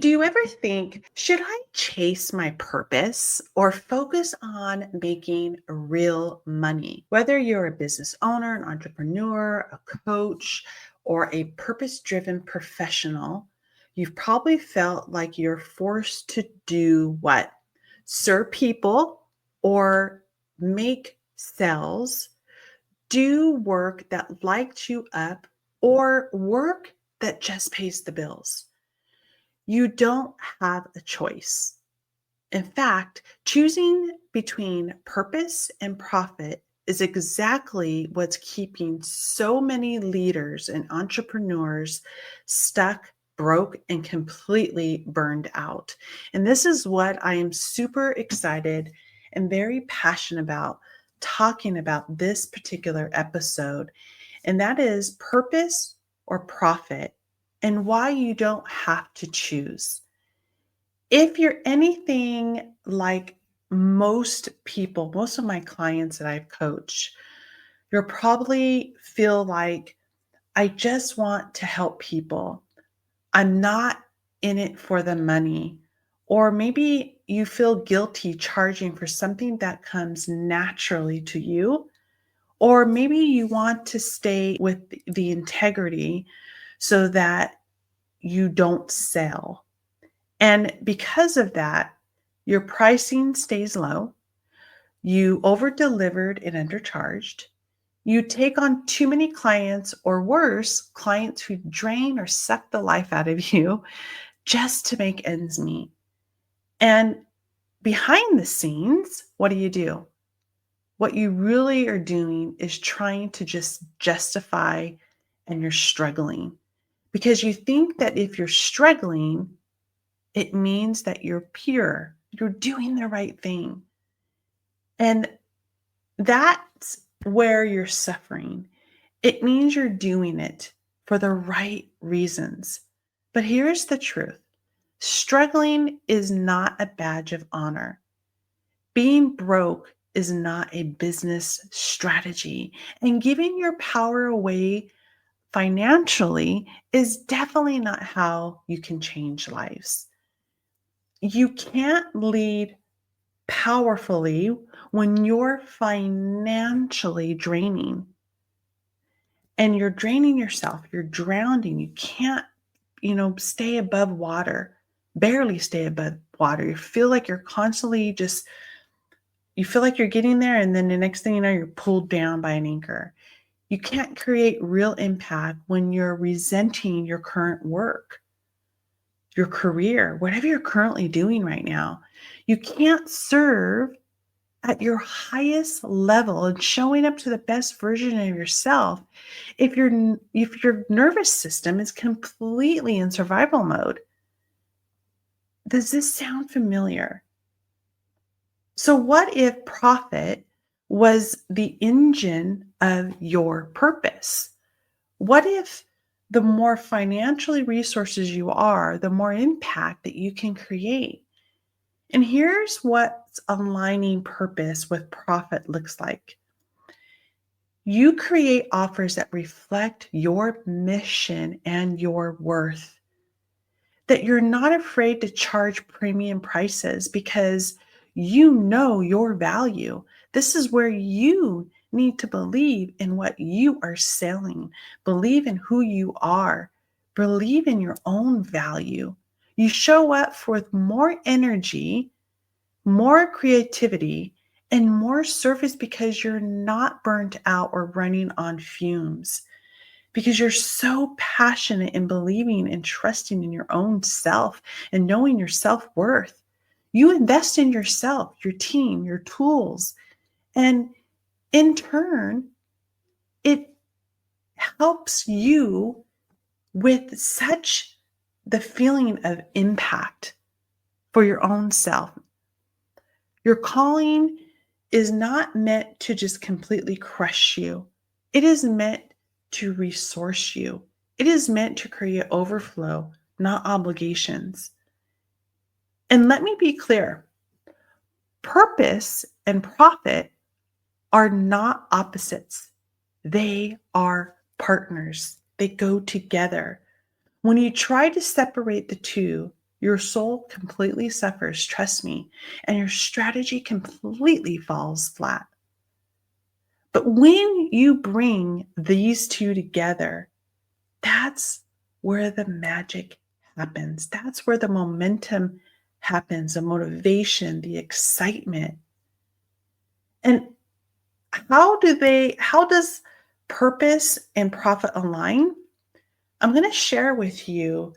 Do you ever think, should I chase my purpose or focus on making real money? Whether you're a business owner, an entrepreneur, a coach, or a purpose driven professional, you've probably felt like you're forced to do what? Serve people or make sales, do work that lights you up, or work that just pays the bills. You don't have a choice. In fact, choosing between purpose and profit is exactly what's keeping so many leaders and entrepreneurs stuck, broke, and completely burned out. And this is what I am super excited and very passionate about talking about this particular episode. And that is purpose or profit and why you don't have to choose. If you're anything like most people, most of my clients that I've coached, you'll probably feel like, I just want to help people. I'm not in it for the money. Or maybe you feel guilty charging for something that comes naturally to you. Or maybe you want to stay with the integrity so that you don't sell. And because of that, your pricing stays low. You over delivered and undercharged. You take on too many clients, or worse, clients who drain or suck the life out of you just to make ends meet. And behind the scenes, what do? What you really are doing is trying to just justify, and you're struggling because you think that if you're struggling, it means that you're pure, you're doing the right thing. And that's where you're suffering. It means you're doing it for the right reasons. But here's the truth: struggling is not a badge of honor. Being broke is not a business strategy. And giving your power away financially is definitely not how you can change lives. You can't lead powerfully when you're financially draining, and you're draining yourself, you're drowning. You can't, stay above water, barely stay above water. You feel like you're constantly you feel like you're getting there, and then the next thing you know, you're pulled down by an anchor. You can't create real impact when you're resenting your current work, your career, whatever you're currently doing right now. You can't serve at your highest level and showing up to the best version of yourself if your nervous system is completely in survival mode. Does this sound familiar? So what if profit was the engine of your purpose? What if the more financially resources you are, the more impact that you can create? And here's what aligning purpose with profit looks like. You create offers that reflect your mission and your worth, that you're not afraid to charge premium prices because you know your value. This is where you need to believe in what you are selling, believe in who you are, believe in your own value. You show up with more energy, more creativity, and more service because you're not burnt out or running on fumes, because you're so passionate in believing and trusting in your own self and knowing your self-worth. You invest in yourself, your team, your tools, and in turn, it helps you with such the feeling of impact for your own self. Your calling is not meant to just completely crush you. It is meant to resource you. It is meant to create overflow, not obligations. And let me be clear, purpose and profit are not opposites. They are partners. They go together. When you try to separate the two, your soul completely suffers, trust me, and your strategy completely falls flat. But when you bring these two together, that's where the magic happens. That's where the momentum happens, the motivation, the excitement. And how does purpose and profit align? I'm going to share with you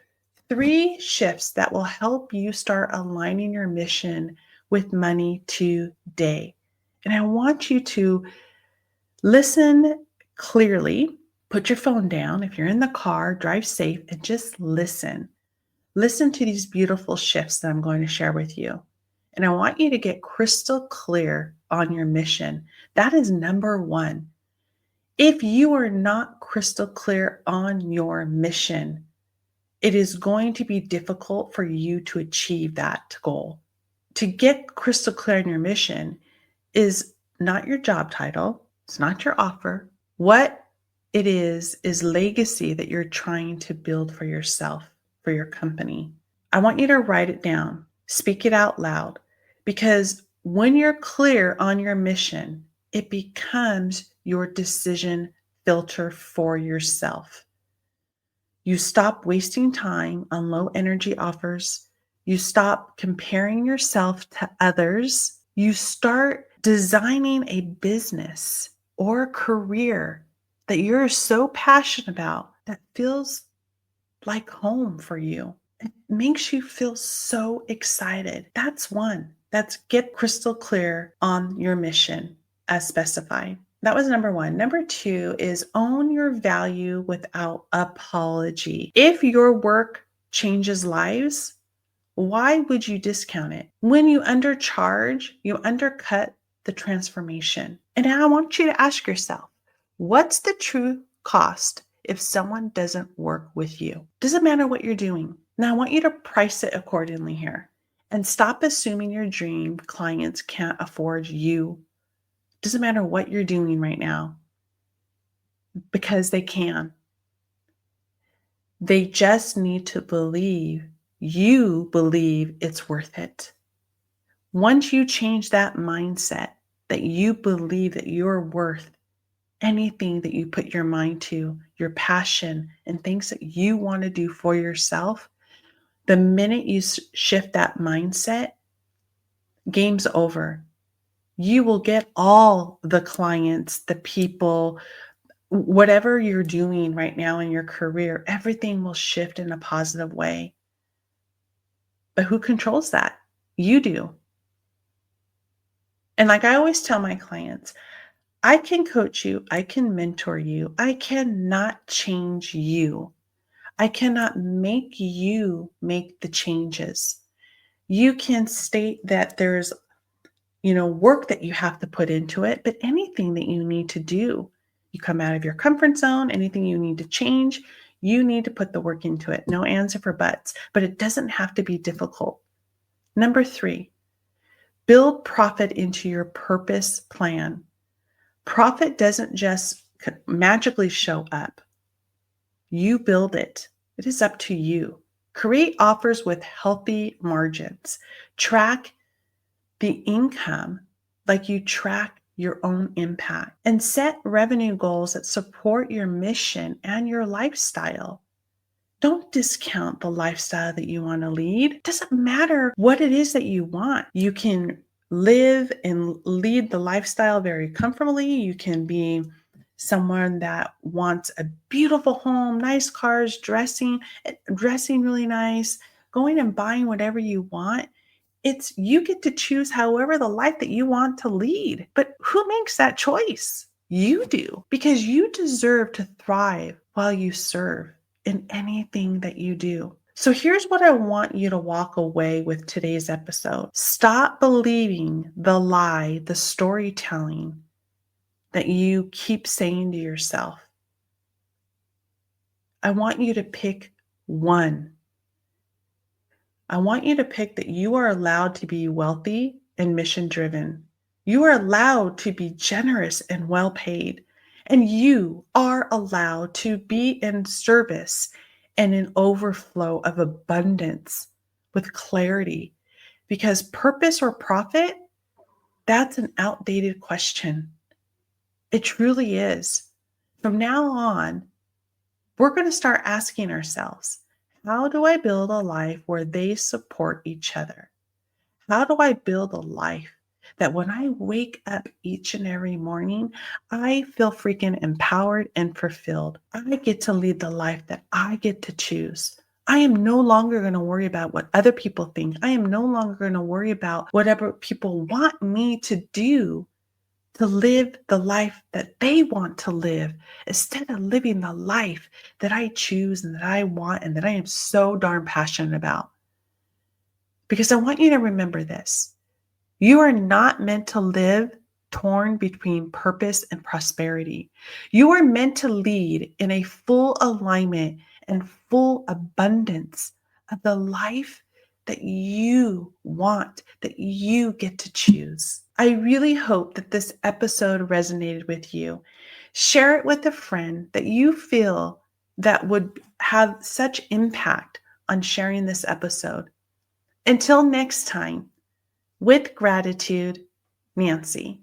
3 shifts that will help you start aligning your mission with money today. And I want you to listen clearly. Put your phone down. If you're in the car, drive safe and just listen. Listen to these beautiful shifts that I'm going to share with you. And I want you to get crystal clear on your mission. That is number one. If you are not crystal clear on your mission, it is going to be difficult for you to achieve that goal. To get crystal clear on your mission is not your job title, it's not your offer. What it is legacy that you're trying to build for yourself, for your company. I want you to write it down, speak it out loud, because when you're clear on your mission, it becomes your decision filter for yourself. You stop wasting time on low energy offers. You stop comparing yourself to others. You start designing a business or a career that you're so passionate about that feels like home for you. It makes you feel so excited. That's one. That's get crystal clear on your mission as specified. That was number one. Number two is own your value without apology. If your work changes lives, why would you discount it? When you undercharge, you undercut the transformation. And now I want you to ask yourself, what's the true cost if someone doesn't work with you? Doesn't matter what you're doing. Now I want you to price it accordingly here and stop assuming your dream clients can't afford you. Doesn't matter what you're doing right now because they can. They just need to believe you believe it's worth it. Once you change that mindset that you believe that you're worth anything that you put your mind to, your passion, and things that you want to do for yourself, the minute you shift that mindset, game's over. You will get all the clients, the people, whatever you're doing right now in your career, everything will shift in a positive way. But who controls that? You do. And like I always tell my clients, I can coach you, I can mentor you, I cannot change you. I cannot make you make the changes. You can state that there's, work that you have to put into it, but anything that you need to do, you come out of your comfort zone, anything you need to change, you need to put the work into it. No ands or buts, but it doesn't have to be difficult. Number 3, build profit into your purpose plan. Profit doesn't just magically show up. You build it. It is up to you. Create offers with healthy margins. Track the income like you track your own impact. And set revenue goals that support your mission and your lifestyle. Don't discount the lifestyle that you want to lead. It doesn't matter what it is that you want. You can live and lead the lifestyle very comfortably. You can be someone that wants a beautiful home, nice cars, dressing really nice, going and buying whatever you want. It's you get to choose however the life that you want to lead. But who makes that choice? You do, because you deserve to thrive while you serve in anything that you do. So here's what I want you to walk away with today's episode. Stop believing the lie, the storytelling that you keep saying to yourself. I want you to pick one. I want you to pick that you are allowed to be wealthy and mission driven. You are allowed to be generous and well paid. And you are allowed to be in service and in overflow of abundance with clarity, because purpose or profit, that's an outdated question. It truly is. From now on, we're going to start asking ourselves, how do I build a life where they support each other? How do I build a life that when I wake up each and every morning, I feel freaking empowered and fulfilled? I get to lead the life that I get to choose. I am no longer going to worry about what other people think. I am no longer going to worry about whatever people want me to do to live the life that they want to live instead of living the life that I choose and that I want and that I am so darn passionate about. Because I want you to remember this. You are not meant to live torn between purpose and prosperity. You are meant to lead in a full alignment and full abundance of the life that you want, that you get to choose. I really hope that this episode resonated with you. Share it with a friend that you feel that would have such impact on sharing this episode. Until next time, with gratitude, Nancy.